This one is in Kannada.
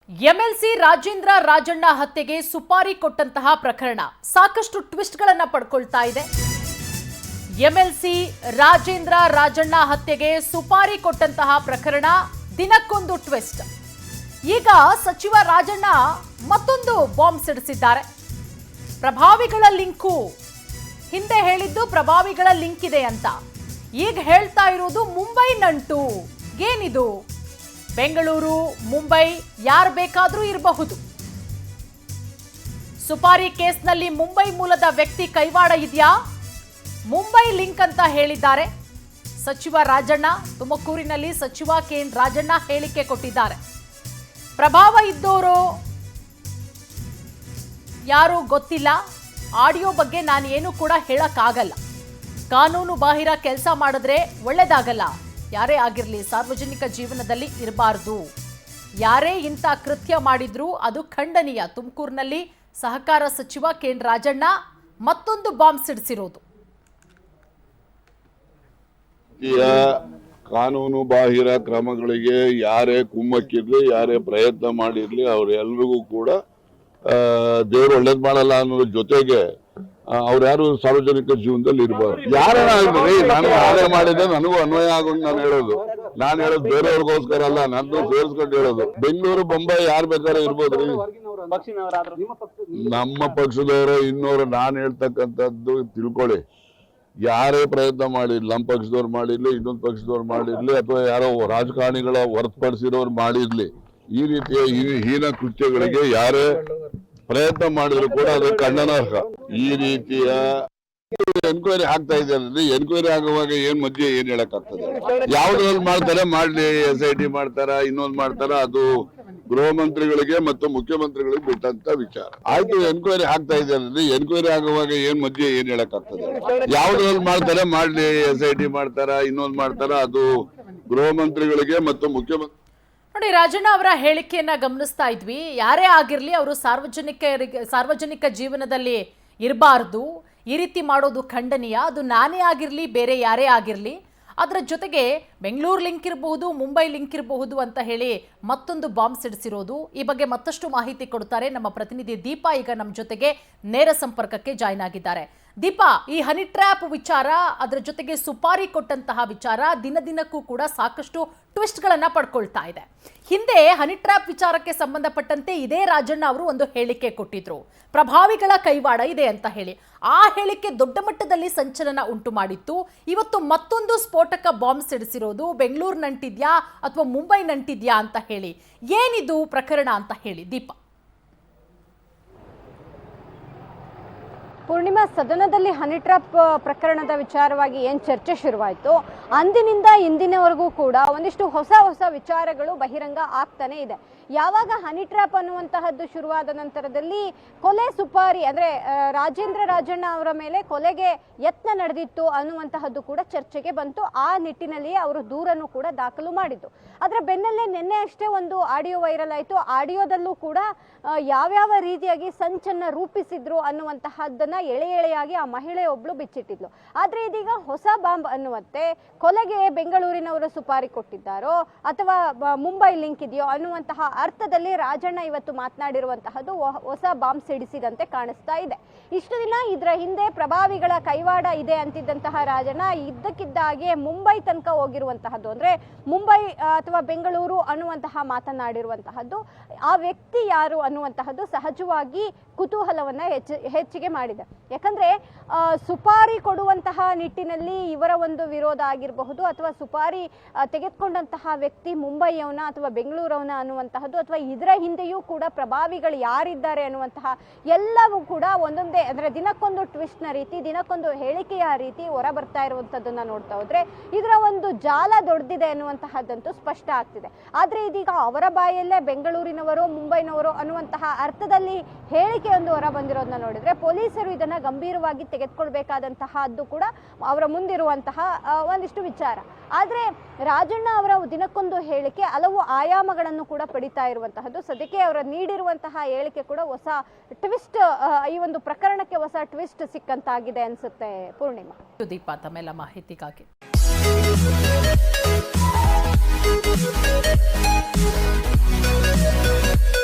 ಎಂಎಲ್ಸಿ ರಾಜೇಂದ್ರ ರಾಜಣ್ಣ ಹತ್ಯೆಗೆ ಸುಪಾರಿ ಕೊಟ್ಟಂತಹ ಪ್ರಕರಣ ಸಾಕಷ್ಟು ಟ್ವಿಸ್ಟ್ಗಳನ್ನು ಪಡ್ಕೊಳ್ತಾ ಇದೆ. ಎಂಎಲ್ಸಿ ರಾಜೇಂದ್ರ ರಾಜಣ್ಣ ಹತ್ಯೆಗೆ ಸುಪಾರಿ ಕೊಟ್ಟಂತಹ ಪ್ರಕರಣ ದಿನಕ್ಕೊಂದು ಟ್ವಿಸ್ಟ್. ಈಗ ಸಚಿವ ರಾಜಣ್ಣ ಮತ್ತೊಂದು ಬಾಂಬ್ ಸಿಡಿಸಿದ್ದಾರೆ. ಪ್ರಭಾವಿಗಳ ಲಿಂಕು, ಹಿಂದೆ ಹೇಳಿದ್ದು ಪ್ರಭಾವಿಗಳ ಲಿಂಕ್ ಇದೆ ಅಂತ, ಈಗ ಹೇಳ್ತಾ ಇರೋದು ಮುಂಬೈ ನಂಟು. ಏನಿದು? ಬೆಂಗಳೂರು, ಮುಂಬೈ ಯಾರು ಬೇಕಾದರೂ ಇರಬಹುದು. ಸುಪಾರಿ ಕೇಸ್ನಲ್ಲಿ ಮುಂಬೈ ಮೂಲದ ವ್ಯಕ್ತಿ ಕೈವಾಡ ಇದೆಯಾ? ಮುಂಬೈ ಲಿಂಕ್ ಅಂತ ಹೇಳಿದ್ದಾರೆ ಸಚಿವ ರಾಜಣ್ಣ. ತುಮಕೂರಿನಲ್ಲಿ ಸಚಿವ ಕೆಎನ್ ರಾಜಣ್ಣ ಹೇಳಿಕೆ ಕೊಟ್ಟಿದ್ದಾರೆ. ಪ್ರಭಾವ ಇದ್ದವರು ಯಾರು ಗೊತ್ತಿಲ್ಲ, ಆಡಿಯೋ ಬಗ್ಗೆ ನಾನು ಏನು ಕೂಡ ಹೇಳಕ್ಕಾಗಲ್ಲ, ಕಾನೂನು ಬಾಹಿರ ಕೆಲಸ ಮಾಡಿದ್ರೆ ಒಳ್ಳೇದಾಗಲ್ಲ, ಯಾರೇ ಆಗಿರಲಿ ಸಾರ್ವಜನಿಕ ಜೀವನದಲ್ಲಿ ಇರಬಾರ್ದು, ಯಾರೇ ಇಂಥ ಕೃತ್ಯ ಮಾಡಿದ್ರು ಅದು ಖಂಡನೀಯ. ತುಮಕೂರಿನಲ್ಲಿ ಸಹಕಾರ ಸಚಿವ ಕೆಎನ್ ರಾಜಣ್ಣ ಮತ್ತೊಂದು ಬಾಂಬ್ ಸಿಡಿಸಿರೋದು. ಕಾನೂನು ಬಾಹಿರ ಕ್ರಮಗಳಿಗೆ ಯಾರೇ ಕುಮ್ಮಕ್ಕಿರ್ಲಿ, ಯಾರೇ ಪ್ರಯತ್ನ ಮಾಡಿರ್ಲಿ, ಅವರೆಲ್ಲರಿಗೂ ಕೂಡ ದೇವರು ಒಳ್ಳೇದ್ ಮಾಡಲ್ಲ ಅನ್ನೋದ್ರ ಜೊತೆಗೆ ಅವ್ರ್ಯಾರು ಸಾರ್ವಜನಿಕ ಜೀವನದಲ್ಲಿ ಇರಬಾರ್ದು. ಯಾರೇ ನಾನು ಯಾರೇ ಮಾಡಿದ್ರೆ ನನಗೂ ಅನ್ವಯ ಆಗೋದು ನಾನು ಹೇಳೋದು ಬೇರೆಯವ್ರಿಗೋಸ್ಕರ ಅಲ್ಲ, ನನ್ನ ಸೇರಿಸ್ಕೊಂಡು ಹೇಳೋದು. ಬೆಂಗಳೂರು, ಬೊಂಬೈ ಯಾರು ಬೇಕಾದ್ರೆ ಇರ್ಬೋದ್ರಿ, ನಮ್ಮ ಪಕ್ಷದವರು ಇನ್ನೋರು. ನಾನು ಹೇಳ್ತಕ್ಕಂಥದ್ದು ತಿಳ್ಕೊಳ್ಳಿ, ಯಾರೇ ಪ್ರಯತ್ನ ಮಾಡಿರ್ಲಿ, ನಮ್ಮ ಪಕ್ಷದವ್ರು ಮಾಡಿರ್ಲಿ, ಇನ್ನೊಂದು ಪಕ್ಷದವ್ರು ಮಾಡಿರ್ಲಿ, ಅಥವಾ ಯಾರೋ ರಾಜಕಾರಣಿಗಳ ಹೊರತುಪಡಿಸಿರೋರು ಮಾಡಿರ್ಲಿ, ಈ ರೀತಿಯ ಹೀನ ಕೃತ್ಯಗಳಿಗೆ ಯಾರೇ ಪ್ರಯತ್ನ ಮಾಡಿದ್ರು ಕೂಡ ಅದು ಖಂಡನಾರ್ಹ. ಈ ರೀತಿಯ ಎನ್ಕ್ವೈರಿ ಆಗ್ತಾ ಇದೆ ಅಂದ್ರೆ ಎನ್ಕ್ವೈರಿ ಆಗುವಾಗ ಮಧ್ಯೆ ಏನ್ ಹೇಳಕ್ಕಾಗ್ತದೆ? ಯಾವ್ದ್ರಲ್ಲಿ ಮಾಡ್ತಾರೆ ಮಾಡ್ಲಿ, SIT ಮಾಡ್ತಾರ, ಇನ್ನೊಂದು ಮಾಡ್ತಾರ, ಅದು ಗೃಹ ಮಂತ್ರಿಗಳಿಗೆ ಮತ್ತು ಮುಖ್ಯಮಂತ್ರಿಗಳಿಗೆ ಬಿಟ್ಟಂತ ವಿಚಾರ. ಆಯ್ತು, ಎನ್ಕ್ವೈರಿ ಆಗ್ತಾ ಇದೆ ಅಂದ್ರೆ ಎನ್ಕ್ವೈರಿ ಆಗುವಾಗ ಮಧ್ಯೆ ಏನ್ ಹೇಳಕ್ಕಾಗ್ತದೆ? ಯಾವ್ದ್ರಲ್ಲಿ ಮಾಡ್ತಾರೆ ಮಾಡ್ಲಿ, SIT ಮಾಡ್ತಾರ, ಇನ್ನೊಂದು ಮಾಡ್ತಾರ, ಅದು ಗೃಹ ಮಂತ್ರಿಗಳಿಗೆ ಮತ್ತು ಮುಖ್ಯಮಂತ್ರಿ. ನೋಡಿ, ರಾಜಣ್ಣ ಅವರ ಹೇಳಿಕೆಯನ್ನ ಗಮನಿಸ್ತಾ ಇದ್ವಿ. ಯಾರೇ ಆಗಿರ್ಲಿ ಅವರು ಸಾರ್ವಜನಿಕ ಜೀವನದಲ್ಲಿ ಇರಬಾರ್ದು, ಈ ರೀತಿ ಮಾಡೋದು ಖಂಡನೀಯ. ಅದು ನಾನೇ ಆಗಿರ್ಲಿ, ಬೇರೆ ಯಾರೇ ಆಗಿರ್ಲಿ. ಅದರ ಜೊತೆಗೆ ಬೆಂಗಳೂರು ಲಿಂಕ್ ಇರಬಹುದು, ಮುಂಬೈ ಲಿಂಕ್ ಇರಬಹುದು ಅಂತ ಹೇಳಿ ಮತ್ತೊಂದು ಬಾಂಬ್ ಸಿಡಿಸಿರೋದು. ಈ ಬಗ್ಗೆ ಮತ್ತಷ್ಟು ಮಾಹಿತಿ ಕೊಡ್ತಾರೆ ನಮ್ಮ ಪ್ರತಿನಿಧಿ ದೀಪಾ. ಈಗ ನಮ್ಮ ಜೊತೆಗೆ ನೇರ ಸಂಪರ್ಕಕ್ಕೆ ಜಾಯ್ನ್ ಆಗಿದ್ದಾರೆ. ದೀಪಾ, ಈ ಹನಿ ಟ್ರ್ಯಾಪ್ ವಿಚಾರ, ಅದರ ಜೊತೆಗೆ ಸುಪಾರಿ ಕೊಟ್ಟಂತಹ ವಿಚಾರ ದಿನದಿನಕ್ಕೂ ಕೂಡ ಸಾಕಷ್ಟು ಟ್ವಿಸ್ಟ್ಗಳನ್ನ ಪಡ್ಕೊಳ್ತಾ ಇದೆ. ಹಿಂದೆ ಹನಿ ಟ್ರ್ಯಾಪ್ ವಿಚಾರಕ್ಕೆ ಸಂಬಂಧಪಟ್ಟಂತೆ ಇದೇ ರಾಜಣ್ಣ ಅವರು ಒಂದು ಹೇಳಿಕೆ ಕೊಟ್ಟಿದ್ರು, ಪ್ರಭಾವಿಗಳ ಕೈವಾಡ ಇದೆ ಅಂತ ಹೇಳಿ. ಆ ಹೇಳಿಕೆ ದೊಡ್ಡ ಮಟ್ಟದಲ್ಲಿ ಸಂಚಲನ ಉಂಟು ಮಾಡಿತ್ತು. ಇವತ್ತು ಮತ್ತೊಂದು ಸ್ಫೋಟಕ ಬಾಂಬ್ ಸಿಡಿಸಿರೋದು ಬೆಂಗಳೂರು ನಂಟಿದ್ಯಾ ಅಥವಾ ಮುಂಬೈ ನಂಟಿದ್ಯಾ ಅಂತ ಹೇಳಿ. ಏನಿದು ಪ್ರಕರಣ ಅಂತ ಹೇಳಿ ದೀಪಾ. ಪೂರ್ಣಿಮಾ, ಸದನದಲ್ಲಿ ಹನಿ ಟ್ರ್ಯಾಪ್ ಪ್ರಕರಣದ ವಿಚಾರವಾಗಿ ಏನು ಚರ್ಚೆ ಶುರುವಾಯಿತು, ಅಂದಿನಿಂದ ಇಂದಿನವರೆಗೂ ಕೂಡ ಒಂದಿಷ್ಟು ಹೊಸ ವಿಚಾರಗಳು ಬಹಿರಂಗ ಆಗ್ತಾನೆ ಇದೆ. ಯಾವಾಗ ಹನಿ ಟ್ರ್ಯಾಪ್ ಅನ್ನುವಂತಹದ್ದು ಶುರುವಾದ ನಂತರದಲ್ಲಿ ಕೊಲೆ ಸುಪಾರಿ ಅಂದ್ರೆ ರಾಜೇಂದ್ರ ರಾಜಣ್ಣ ಅವರ ಮೇಲೆ ಕೊಲೆಗೆ ಯತ್ನ ನಡೆದಿತ್ತು ಅನ್ನುವಂತಹದ್ದು ಕೂಡ ಚರ್ಚೆಗೆ ಬಂತು. ಆ ನಿಟ್ಟಿನಲ್ಲಿಯೇ ಅವರು ದೂರನ್ನು ಕೂಡ ದಾಖಲು ಮಾಡಿದ್ದು. ಅದರ ಬೆನ್ನಲ್ಲೇ ನಿನ್ನೆ ಅಷ್ಟೇ ಒಂದು ಆಡಿಯೋ ವೈರಲ್ ಆಯಿತು. ಆಡಿಯೋದಲ್ಲೂ ಕೂಡ ಯಾವ್ಯಾವ ರೀತಿಯಾಗಿ ಸಂಚನ್ನ ರೂಪಿಸಿದ್ರು ಅನ್ನುವಂತಹದ್ದನ್ನ ಎಳೆಯಾಗಿ ಆ ಮಹಿಳೆಯೊಬ್ಳು ಬಿಚ್ಚಿಟ್ಟಿದ್ಲು. ಆದ್ರೆ ಇದೀಗ ಹೊಸ ಬಾಂಬ್ ಅನ್ನುವಂತೆ ಕೊಲೆಗೆ ಬೆಂಗಳೂರಿನವರು ಸುಪಾರಿ ಕೊಟ್ಟಿದ್ದಾರೋ ಅಥವಾ ಮುಂಬೈ ಲಿಂಕ್ ಇದೆಯೋ ಅನ್ನುವಂತಹ ಅರ್ಥದಲ್ಲಿ ರಾಜಣ್ಣ ಇವತ್ತು ಮಾತನಾಡಿರುವಂತಹದ್ದು ಹೊಸ ಬಾಂಬ್ ಸಿಡಿಸಿದಂತೆ ಕಾಣಿಸ್ತಾ ಇದೆ. ಇಷ್ಟು ದಿನ ಇದರ ಹಿಂದೆ ಪ್ರಭಾವಿಗಳ ಕೈವಾಡ ಇದೆ ಅಂತಿದ್ದಂತಹ ರಾಜಣ್ಣ ಇದ್ದಕ್ಕಿದ್ದಾಗೆ ಮುಂಬೈ ತನಕ ಹೋಗಿರುವಂತಹದ್ದು, ಅಂದ್ರೆ ಮುಂಬೈ ಅಥವಾ ಬೆಂಗಳೂರು ಅನ್ನುವಂತಹ ಮಾತನಾಡಿರುವಂತಹದ್ದು. ಆ ವ್ಯಕ್ತಿ ಯಾರು ಅನ್ನುವಂತಹದ್ದು ಸಹಜವಾಗಿ ಕುತೂಹಲವನ್ನ ಹೆಚ್ಚಿಗೆ ಮಾಡಿದೆ. ಯಾಕಂದ್ರೆ ಸುಪಾರಿ ಕೊಡುವಂತಹ ನಿಟ್ಟಿನಲ್ಲಿ ಇವರ ಒಂದು ವಿರೋಧ ಆಗಿರಬಹುದು, ಅಥವಾ ಸುಪಾರಿ ತೆಗೆದುಕೊಂಡಂತಹ ವ್ಯಕ್ತಿ ಮುಂಬೈಯವನ ಅಥವಾ ಬೆಂಗಳೂರವನ ಅನ್ನುವಂತಹದ್ದು, ಅಥವಾ ಇದರ ಹಿಂದೆಯೂ ಕೂಡ ಪ್ರಭಾವಿಗಳು ಯಾರಿದ್ದಾರೆ ಅನ್ನುವಂತಹ ಎಲ್ಲವೂ ಕೂಡ ಒಂದೊಂದೇ ಅಂದ್ರೆ ದಿನಕ್ಕೊಂದು ಟ್ವಿಸ್ಟ್ ನ ರೀತಿ, ದಿನಕ್ಕೊಂದು ಹೇಳಿಕೆಯ ರೀತಿ ಹೊರ ಬರ್ತಾ ಇರುವಂತದ್ದನ್ನ ನೋಡ್ತಾ ಹೋದ್ರೆ ಇದರ ಒಂದು ಜಾಲ ದೊಡ್ಡದಿದೆ ಅನ್ನುವಂತಹದ್ದಂತೂ ಸ್ಪಷ್ಟ ಆಗ್ತಿದೆ. ಆದ್ರೆ ಇದೀಗ ಅವರ ಬಾಯಲ್ಲೇ ಬೆಂಗಳೂರಿನವರು, ಮುಂಬೈನವರು ಅನ್ನುವಂತಹ ಅರ್ಥದಲ್ಲಿ ಹೇಳಿಕೆಯೊಂದು ಹೊರ ಬಂದಿರೋದನ್ನ ನೋಡಿದ್ರೆ ಪೊಲೀಸರು ಇದನ್ನ ಗಂಭೀರವಾಗಿ ತೆಗೆದುಕೊಳ್ಬೇಕಾದಂತಹದ್ದು ಕೂಡ ಅವರ ಮುಂದಿರುವಂತಹ ಒಂದಿಷ್ಟು ವಿಚಾರ. ಆದ್ರೆ ರಾಜಣ್ಣ ಅವರ ದಿನಕ್ಕೊಂದು ಹೇಳಿಕೆ ಹಲವು ಆಯಾಮಗಳನ್ನು ಕೂಡ ಪಡಿತಾ ಇರುವಂತಹದ್ದು. ಸದ್ಯಕ್ಕೆ ಅವರ ನೀಡಿರುವಂತಹ ಹೇಳಿಕೆ ಕೂಡ ಹೊಸ ಟ್ವಿಸ್ಟ್, ಈ ಒಂದು ಪ್ರಕರಣಕ್ಕೆ ಹೊಸ ಟ್ವಿಸ್ಟ್ ಸಿಕ್ಕಂತಾಗಿದೆ ಅನ್ಸುತ್ತೆ. ಪೂರ್ಣಿಮಾ, ದೀಪಾ, ತಮ್ಮೆಲ್ಲ ಮಾಹಿತಿಗಾಗಿ. We'll be right back.